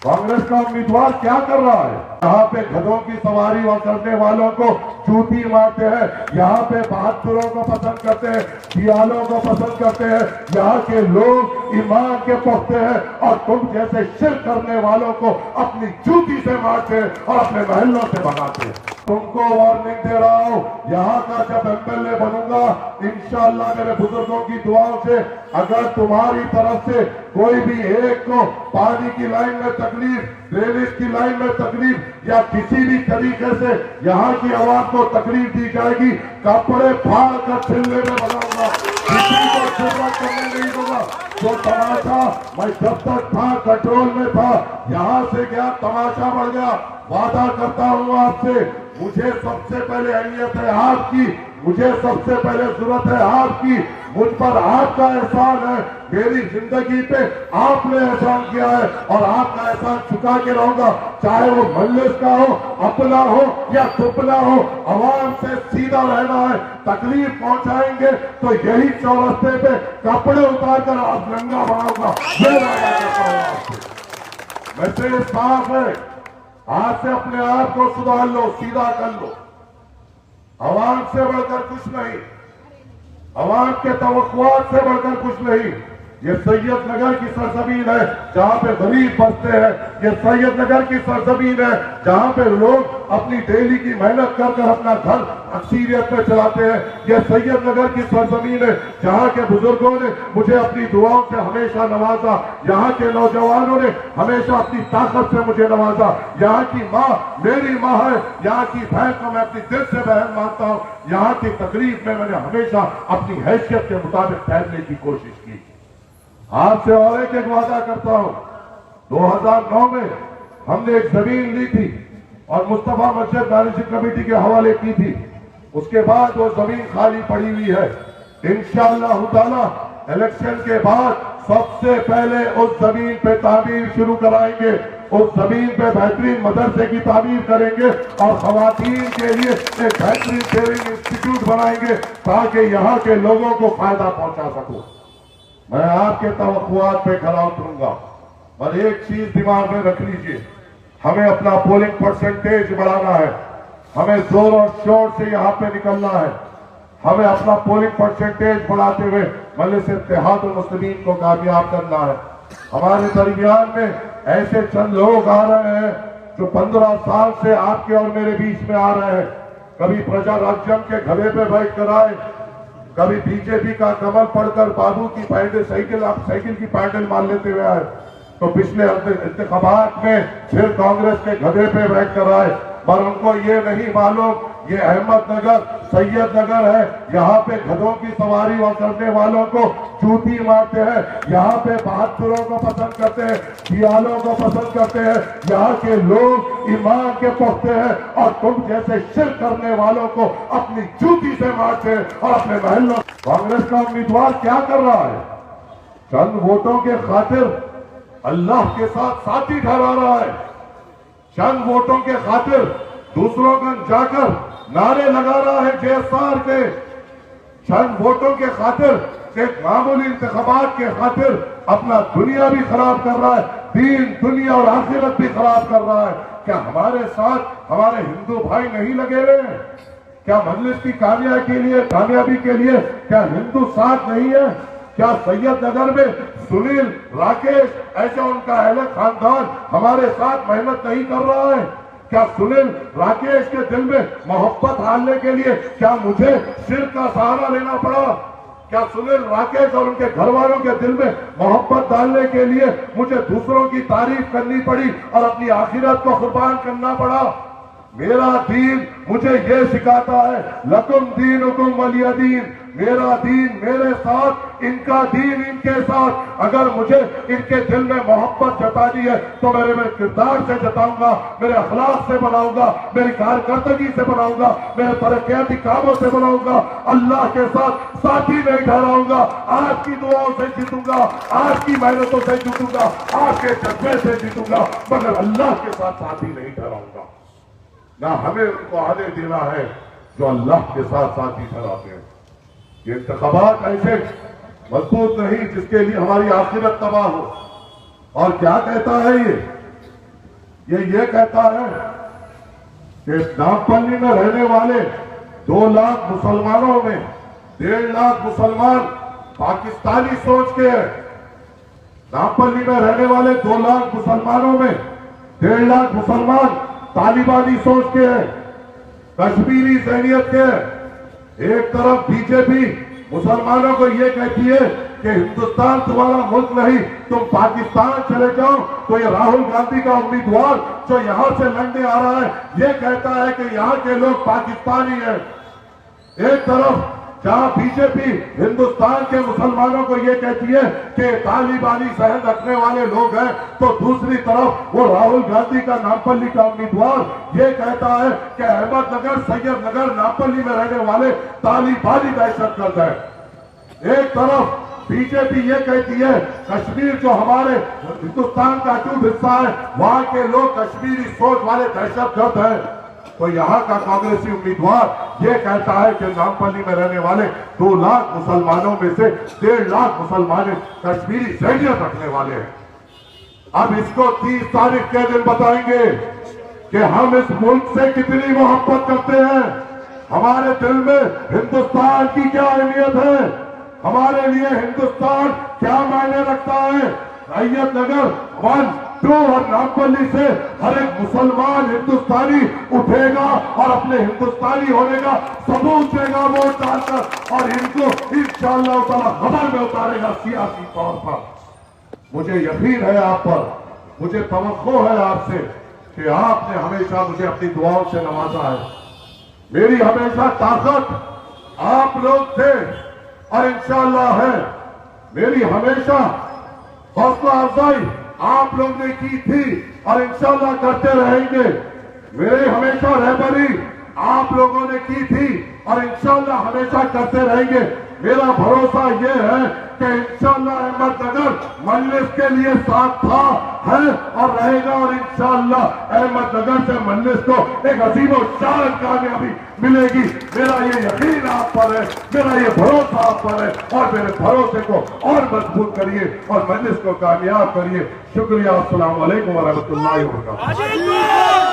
कांग्रेस का उम्मीदवार क्या कर रहा है? यहाँ पे गधों की सवारी करने वालों को चूती मारते हैं, यहाँ पे बहादुरों को पसंद करते हैं, सियालों को पसंद करते हैं, यहाँ के लोग ईमान के पुख्ते हैं और तुम जैसे शिर्क करने वालों को अपनी जूती से मारते हैं और अपने महलों से भगाते हैं। तुमको वार्निंग दे रहा हूँ, यहाँ का जब एमएलए बनूंगा इंशाअल्लाह मेरे बुजुर्गों की दुआओं से अगर तुम्हारी तरफ से कोई भी एक को पानी की लाइन में तकलीफ, ड्रेनेज की लाइन में तकलीफ या किसी भी तरीके से यहाँ की आवाम को तकलीफ दी जाएगी, कपड़े फाड़ कर छिलने में बनाऊंगा, किसी को शिरकत करने नहीं दूंगा। जो तमाशा मैं जब तक था कंट्रोल में था, यहाँ से क्या तमाशा बढ़ गया। वादा करता हूँ आपसे, मुझे सबसे पहले अहमियत है आपकी, मुझे सबसे पहले जरूरत है आपकी, मुझ पर आपका एहसान है, मेरी जिंदगी पे आपने एहसान किया है और आपका एहसान चुका के रहूंगा, चाहे वो मजलिस का हो, अपना हो या दुपला हो। आवाम से सीधा रहना है, तकलीफ पहुंचाएंगे तो यही चौरस्ते पे कपड़े उतार कर आप नंगा बनाऊंगा। मैसेज साफ है, आज से अपने आप को सुधार लो, सीधा कर लो। आवाम से बढ़कर कुछ नहीं, आवाम के तवक्कुआत से बढ़कर कुछ नहीं। ये सैयद नगर की सरजमीन है जहाँ पे गरीब बसते हैं, ये सैयद नगर की सरजमीन है जहाँ पे लोग अपनी डेली की मेहनत कर कर अपना घर अक्सीरियत में चलाते हैं, ये सैयद नगर की सरजमीन है जहाँ के बुजुर्गों ने मुझे अपनी दुआओं से हमेशा नवाजा, यहाँ के नौजवानों ने हमेशा अपनी ताकत से मुझे नवाजा, यहाँ की माँ मेरी माँ है, यहाँ की बहन को मैं अपनी दिल से बहन मानता हूँ, यहाँ की तकलीफ में मैंने हमेशा अपनी हैसियत के मुताबिक ठहरने की कोशिश की। आपसे और एक वादा करता हूं, 2009 में हमने एक जमीन ली थी और मुस्तफा मस्जिद मैनेजिंग कमेटी के हवाले की थी, उसके बाद वो जमीन खाली पड़ी हुई है। इंशाअल्लाह ताला इलेक्शन के बाद सबसे पहले उस जमीन पे तामीर शुरू कराएंगे, उस जमीन पे बेहतरीन मदरसे की तामीर करेंगे और खवातीन के लिए एक बेहतरीन ट्रेनिंग इंस्टीट्यूट बनाएंगे ताकि यहाँ के लोगों को फायदा पहुंचा सकूं। मैं आपके तवक्कुआत पे खरा उतरूंगा, पर एक चीज दिमाग में रख लीजिए, हमें अपना पोलिंग परसेंटेज बढ़ाना है, हमें जोर और शोर से यहाँ पे निकलना है, हमें अपना पोलिंग परसेंटेज बढ़ाते हुए मजलिस इत्तेहादुल मुस्लिमीन को कामयाब करना है। हमारे दरमियान में ऐसे चंद लोग आ रहे हैं जो 15 साल से आपके और मेरे बीच में आ रहे हैं, कभी प्रजा राज्यम के गधे पे बैठ कर आए, कभी बीजेपी का कमल पढ़कर बाबू की पैडल साइकिल की पैडल मार लेते हुए आए, तो पिछले इंतखाबात में फिर कांग्रेस के गधे पे बैठ कर आए, पर उनको ये नहीं मालूम ये अहमदनगर सैयद नगर है, यहाँ पे गधों की सवारी करने वालों को चूती मारते हैं, यहाँ पे बहादुरों को पसंद करते हैं, सियालों को पसंद करते हैं, यहाँ के लोग ईमान के पुख्ते हैं और तुम जैसे शिर्क करने वालों को अपनी जूती से मारते हैं और अपने महलों। कांग्रेस का उम्मीदवार क्या कर रहा है? चंद वोटों के खातिर अल्लाह के साथ साथी ठहरा रहा है, चंद वोटों के खातिर दूसरों का जाकर नारे लगा रहा है जेएसआर के, चंद वोटों के खातिर एक मामूली इंतखाबात के खातिर अपना दुनिया भी खराब कर रहा है, दीन दुनिया और आखिरत भी खराब कर रहा है। क्या हमारे साथ हमारे हिंदू भाई नहीं लगे हुए हैं? क्या मजलिस की कामयाबी के लिए क्या हिंदू साथ नहीं है? क्या सैयद नगर में सुनील, राकेश ऐसा उनका अहले खानदान हमारे साथ मेहनत नहीं कर रहा है? क्या सुनील, राकेश के दिल में मोहब्बत डालने के लिए क्या मुझे शिर्क का सहारा लेना पड़ा? क्या सुनील, राकेश और उनके घर वालों के दिल में मोहब्बत डालने के लिए मुझे दूसरों की तारीफ करनी पड़ी और अपनी आखिरत को कुर्बान करना पड़ा? मेरा दीन मुझे ये सिखाता है, लकुम दीनुकुम वलिय दीन, मेरा दीन मेरे साथ, इनका दीन इनके साथ। अगर मुझे इनके दिल में मोहब्बत जतानी है तो मेरे किरदार से जताऊंगा, मेरे अखलाक से बनाऊंगा, मेरी कारकर्दगी से बनाऊंगा, मेरे तरक्याती कामों से बनाऊंगा, अल्लाह के साथ साथी नहीं ठहराऊंगा। आपकी दुआओं से जीतूंगा, आपकी मेहनतों से जीतूंगा, आपके जज्बे से जीतूंगा, मगर अल्लाह के साथ साथी नहीं ठहराऊंगा। ना हमें उनको आने देना है जो अल्लाह के साथ साथी ठहराते हैं। ये इंतखाबात ऐसे मजबूत नहीं जिसके लिए हमारी आखिरत तबाह हो। और क्या कहता है ये? یہ کہتا ہے کہ نامپلی میں رہنے والے 2 لاکھ مسلمانوں میں 1.5 لاکھ مسلمان پاکستانی سوچ کے ہیں. نامپلی میں رہنے والے 2 لاکھ مسلمانوں میں 1.5 لاکھ مسلمان طالبانی سوچ کے ہیں, کشمیری ذہنیت کے ہیں. ایک طرف بی جے پی مسلمانوں کو یہ کہتی ہے کہ ہندوستان تمہارا ملک نہیں, تم پاکستان چلے جاؤ. تو یہ راہل گاندھی کا امیدوار جو یہاں سے لڑنے آ رہا ہے یہ کہتا ہے کہ یہاں کے لوگ پاکستانی ہیں. ایک طرف جہاں بی جے پی ہندوستان کے مسلمانوں کو یہ کہتی ہے کہ طالبانی ذہن رکھنے والے لوگ ہیں, تو دوسری طرف وہ راہل گاندھی کا نامپلی کا امیدوار یہ کہتا ہے کہ احمد نگر, سید نگر, نامپلی میں رہنے والے طالبانی دہشت گرد ہیں. ایک طرف بی جے پی یہ کہتی ہے کشمیر جو ہمارے ہندوستان کا اٹوٹ حصہ ہے وہاں کے لوگ کشمیری سوچ والے دہشت گرد ہیں. تو یہاں کا کانگریسی امیدوار یہ کہتا ہے کہ نامپلی میں رہنے والے 2 لاکھ مسلمانوں میں سے 1.5 لاکھ مسلمان کشمیری ذہنیت رکھنے والے ہیں. اب اس کو 30 تاریخ کے دن بتائیں گے کہ ہم اس ملک سے کتنی محبت کرتے ہیں, ہمارے دل میں ہندوستان کی کیا اہمیت ہے, ہمارے لیے ہندوستان کیا معنی رکھتا ہے. سید نگر 1, 2 اور نامپلی سے ہر ایک مسلمان ہندوستانی اٹھے گا اور اپنے ہندوستانی ہونے کا ثبوت دے گا ووٹ ڈال کر, اور ان کو انشاءاللہ تعالی خبر میں اتارے گا سیاسی طور پر. مجھے یقین ہے آپ پر, مجھے توقع ہے آپ سے کہ آپ نے ہمیشہ مجھے اپنی دعاؤں سے نوازا ہے. میری ہمیشہ طاقت آپ لوگ تھے اور انشاءاللہ ہے. میری ہمیشہ حوصلہ افزائی آپ لوگ نے کی تھی اور انشاءاللہ کرتے رہیں گے. میرے ہمیشہ رہبری آپ لوگوں نے کی تھی اور انشاءاللہ ہمیشہ کرتے رہیں گے. میرا بھروسہ یہ ہے کہ انشاءاللہ احمد نگر مجلس کے لیے ساتھ تھا, ہے اور رہے گا, اور انشاءاللہ احمد نگر سے مجلس کو ایک عظیم و شان کامیابی ملے گی. میرا یہ یقین آپ پر ہے, میرا یہ بھروسہ آپ پر ہے, اور میرے بھروسے کو اور مضبوط کریے اور مجلس کو کامیاب کریے. شکریہ. السلام علیکم ورحمۃ اللہ وبرکاتہ.